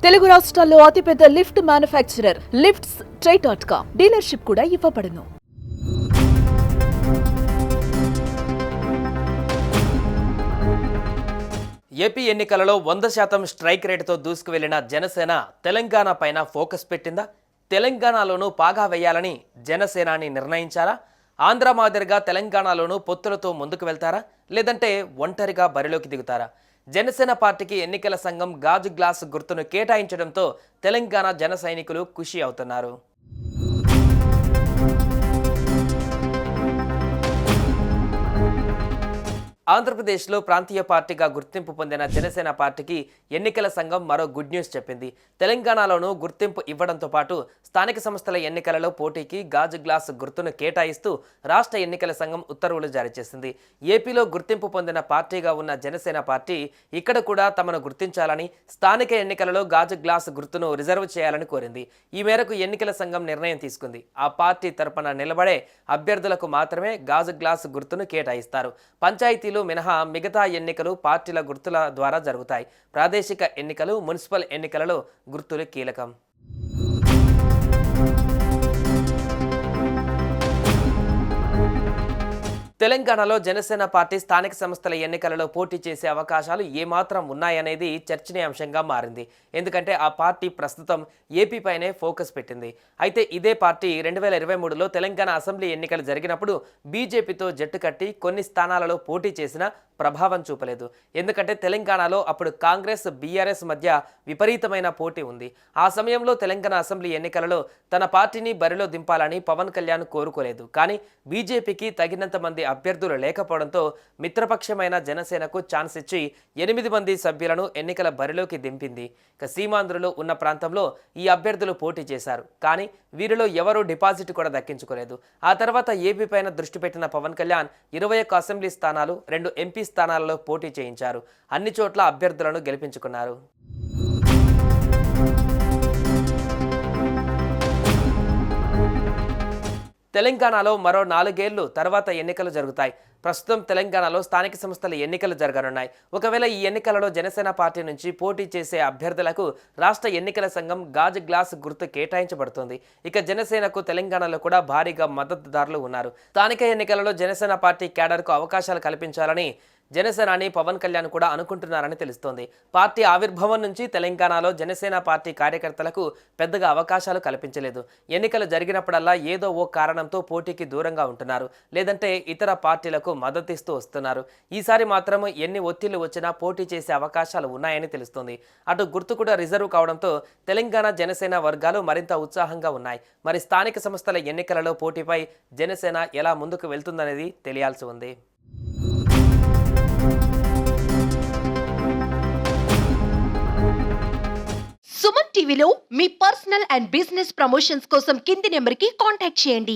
తెలుగు రాష్ట్రాల్లో అతిపెద్ద lift manufacturer lifts ట్రై.com dealership కూడా ఇవ్వబడును. ఏపీ ఎన్నికలలో 100% స్ట్రైక్ రేటుతో దూసుకువెళ్లిన జనసేన తెలంగాణ పైన ఫోకస్ పెట్టిందా? తెలంగాణలోనూ పాగా వేయాలని జనసేనాని నిర్ణయించారా? ఆంధ్ర మాదిరిగా తెలంగాణలోనూ పొత్తులతో ముందుకు వెళ్తారా, లేదంటే ఒంటరిగా బరిలోకి దిగుతారా? జనసేన పార్టీకి ఎన్నికల సంఘం గాజు గ్లాసు గుర్తును కేటాయించడంతో తెలంగాణ జన సైనికులు ఖుషి అవుతున్నారు. ఆంధ్రప్రదేశ్లో ప్రాంతీయ పార్టీగా గుర్తింపు పొందిన జనసేన పార్టీకి ఎన్నికల సంఘం మరో గుడ్ న్యూస్ చెప్పింది. తెలంగాణలోనూ గుర్తింపు ఇవ్వడంతో పాటు స్థానిక సంస్థల ఎన్నికలలో పోటీకి గాజు గ్లాస్ గుర్తును కేటాయిస్తూ రాష్ట్ర ఎన్నికల సంఘం ఉత్తర్వులు జారీ చేసింది. ఏపీలో గుర్తింపు పొందిన పార్టీగా ఉన్న జనసేన పార్టీ ఇక్కడ కూడా తమను గుర్తించాలని, స్థానిక ఎన్నికలలో గాజు గ్లాస్ గుర్తును రిజర్వ్ చేయాలని కోరింది. ఈ మేరకు ఎన్నికల సంఘం నిర్ణయం తీసుకుంది. ఆ పార్టీ తరపున నిలబడే అభ్యర్థులకు మాత్రమే గాజు గ్లాస్ గుర్తును కేటాయిస్తారు. పంచాయతీలు మినహా మిగతా ఎన్నికలు పార్టీల గుర్తుల ద్వారా జరుగుతాయి. ప్రాదేశిక ఎన్నికలు, మున్సిపల్ ఎన్నికలలో గుర్తులు కీలకం. తెలంగాణలో జనసేన పార్టీ స్థానిక సంస్థల ఎన్నికలలో పోటీ చేసే అవకాశాలు ఏమాత్రం ఉన్నాయనేది చర్చనీయాంశంగా మారింది. ఎందుకంటే ఆ పార్టీ ప్రస్తుతం ఏపీ పైనే ఫోకస్ పెట్టింది. అయితే ఇదే పార్టీ 2023లో తెలంగాణ అసెంబ్లీ ఎన్నికలు జరిగినప్పుడు బీజేపీతో జట్టు కట్టి కొన్ని స్థానాలలో పోటీ చేసినా ప్రభావం చూపలేదు. ఎందుకంటే తెలంగాణలో అప్పుడు కాంగ్రెస్, బీఆర్ఎస్ మధ్య విపరీతమైన పోటీ ఉంది. ఆ సమయంలో తెలంగాణ అసెంబ్లీ ఎన్నికలలో తన పార్టీని బరిలో దింపాలని పవన్ కళ్యాణ్ కోరుకోలేదు. కానీ బీజేపీకి తగినంత మంది అభ్యర్థులు లేకపోవడంతో మిత్రపక్షమైన జనసేనకు ఛాన్స్ ఇచ్చి 8 మంది సభ్యులను ఎన్నికల బరిలోకి దింపింది. సీమాంధ్రలో ఉన్న ప్రాంతంలో ఈ అభ్యర్థులు పోటీ చేశారు. కానీ వీరిలో ఎవరూ డిపాజిట్ కూడా దక్కించుకోలేదు. ఆ తర్వాత ఏపీ పైన దృష్టి పెట్టిన పవన్ కళ్యాణ్ 21 అసెంబ్లీ స్థానాలు, 2 ఎంపీ స్థానాలలో పోటీ చేయించారు. అన్ని చోట్ల అభ్యర్థులను గెలిపించుకున్నారు. తెలంగాణలో మరో 4 ఏళ్లు తర్వాత ఎన్నికలు జరుగుతాయి. ప్రస్తుతం తెలంగాణలో స్థానిక సంస్థల ఎన్నికలు జరగనున్నాయి. ఒకవేళ ఈ ఎన్నికలలో జనసేన పార్టీ నుంచి పోటీ చేసే అభ్యర్థులకు రాష్ట్ర ఎన్నికల సంఘం గాజు గ్లాస్ గుర్తు కేటాయించబడుతుంది. ఇక జనసేనకు తెలంగాణలో కూడా భారీగా మద్దతుదారులు ఉన్నారు. స్థానిక ఎన్నికలలో జనసేన పార్టీ క్యాడర్కు అవకాశాలు కల్పించాలని జనసేనాని పవన్ కళ్యాణ్ కూడా అనుకుంటున్నారని తెలుస్తోంది. పార్టీ ఆవిర్భావం నుంచి తెలంగాణలో జనసేన పార్టీ కార్యకర్తలకు పెద్దగా అవకాశాలు కల్పించలేదు. ఎన్నికలు జరిగినప్పుడల్లా ఏదో ఓ కారణంతో పోటీకి దూరంగా ఉంటున్నారు, లేదంటే ఇతర పార్టీలకు మద్దతిస్తూ వస్తున్నారు. ఈసారి మాత్రం ఎన్ని ఒత్తిళ్లు వచ్చినా పోటీ చేసే అవకాశాలు ఉన్నాయని తెలుస్తోంది. అటు గుర్తు కూడా రిజర్వ్ కావడంతో తెలంగాణ జనసేన వర్గాలు మరింత ఉత్సాహంగా ఉన్నాయి. మరి స్థానిక సంస్థల ఎన్నికలలో పోటీపై జనసేన ఎలా ముందుకు వెళ్తుందనేది తెలియాల్సి ఉంది. సుమన్ టీవీలో మీ పర్సనల్ అండ్ బిజినెస్ ప్రమోషన్స్ కోసం కింది నెంబర్కి కాంటాక్ట్ చేయండి.